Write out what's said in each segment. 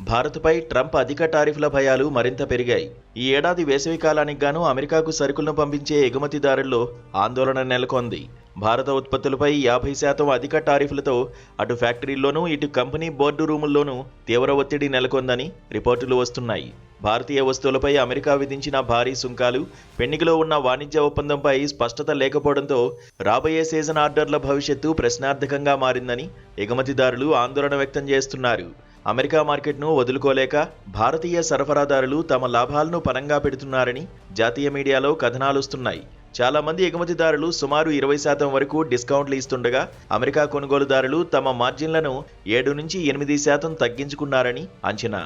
భారత్పై ట్రంప్ అధిక టారిఫ్ల భయాలు మరింత పెరిగాయి. ఈ ఏడాది వేసవి కాలానికి గాను అమెరికాకు సరుకులను పంపించే ఎగుమతిదారుల్లో ఆందోళన నెలకొంది. భారత ఉత్పత్తులపై 50% అధిక టారిఫ్లతో అటు ఫ్యాక్టరీల్లోనూ ఇటు కంపెనీ బోర్డు రూముల్లోనూ తీవ్ర ఒత్తిడి నెలకొందని రిపోర్టులు వస్తున్నాయి. భారతీయ వస్తువులపై అమెరికా విధించిన భారీ సుంకాలు, పెండింగ్లో ఉన్న వాణిజ్య ఒప్పందంపై స్పష్టత లేకపోవడంతో రాబోయే సీజన్ ఆర్డర్ల భవిష్యత్తు ప్రశ్నార్థకంగా మారిందని ఎగుమతిదారులు ఆందోళన వ్యక్తం చేస్తున్నారు. అమెరికా మార్కెట్ను వదులుకోలేక భారతీయ సరఫరాదారులు తమ లాభాలను పరంగా పెడుతున్నారని జాతీయ మీడియాలో కథనాలొస్తున్నాయి. చాలా మంది ఎగుమతిదారులు సుమారు 20% వరకు డిస్కౌంట్లు ఇస్తుండగా అమెరికా కొనుగోలుదారులు తమ మార్జిన్లను 7 నుంచి 8% తగ్గించుకున్నారని అంచనా.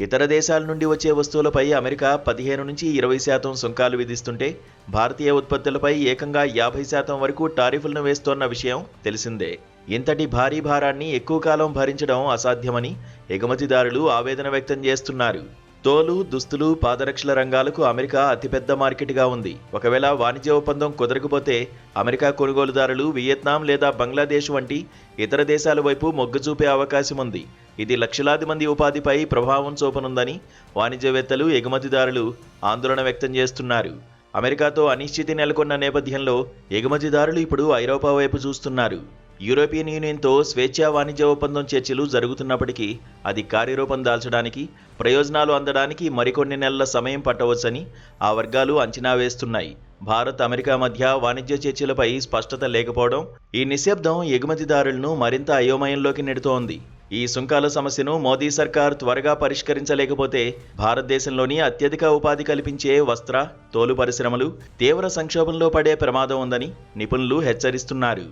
ఇతర దేశాల నుండి వచ్చే వస్తువులపై అమెరికా 15 నుంచి 20% సుంకాలు విధిస్తుంటే భారతీయ ఉత్పత్తులపై ఏకంగా 50% వరకు టారిఫ్లను వేస్తోన్న విషయం తెలిసిందే. ఇంతటి భారీ భారాన్ని ఎక్కువ కాలం భరించడం అసాధ్యమని ఎగుమతిదారులు ఆవేదన వ్యక్తం చేస్తున్నారు. తోలు, దుస్తులు, పాదరక్షల రంగాలకు అమెరికా అతిపెద్ద మార్కెట్గా ఉంది. ఒకవేళ వాణిజ్య ఒప్పందం కుదరకపోతే అమెరికా కొనుగోలుదారులు వియత్నాం లేదా బంగ్లాదేశ్ వంటి ఇతర దేశాల వైపు మొగ్గు చూపే అవకాశం ఉంది. ఇది లక్షలాది మంది ఉపాధిపై ప్రభావం చూపనుందని వాణిజ్యవేత్తలు, ఎగుమతిదారులు ఆందోళన వ్యక్తం చేస్తున్నారు. అమెరికాతో అనిశ్చితి నెలకొన్న నేపథ్యంలో ఎగుమతిదారులు ఇప్పుడు ఐరోపా వైపు చూస్తున్నారు. యూరోపియన్ యూనియన్తో స్వేచ్ఛా వాణిజ్య ఒప్పందం చర్చలు జరుగుతున్నప్పటికీ అది కార్యరూపం దాల్చడానికి, ప్రయోజనాలు అందడానికి మరికొన్ని నెలల సమయం పట్టవచ్చని ఆ వర్గాలు అంచనా వేస్తున్నాయి. భారత్, అమెరికా మధ్య వాణిజ్య చర్చలపై స్పష్టత లేకపోవడం ఈ నిశ్శబ్దం ఎగుమతిదారులను మరింత అయోమయంలోకి నెడుతోంది. ఈ సుంకాల సమస్యను మోదీ సర్కార్ త్వరగా పరిష్కరించలేకపోతే భారతదేశంలోని అత్యధిక ఉపాధి కల్పించే వస్త్ర, తోలు పరిశ్రమలు తీవ్ర సంక్షోభంలో పడే ప్రమాదం ఉందని నిపుణులు హెచ్చరిస్తున్నారు.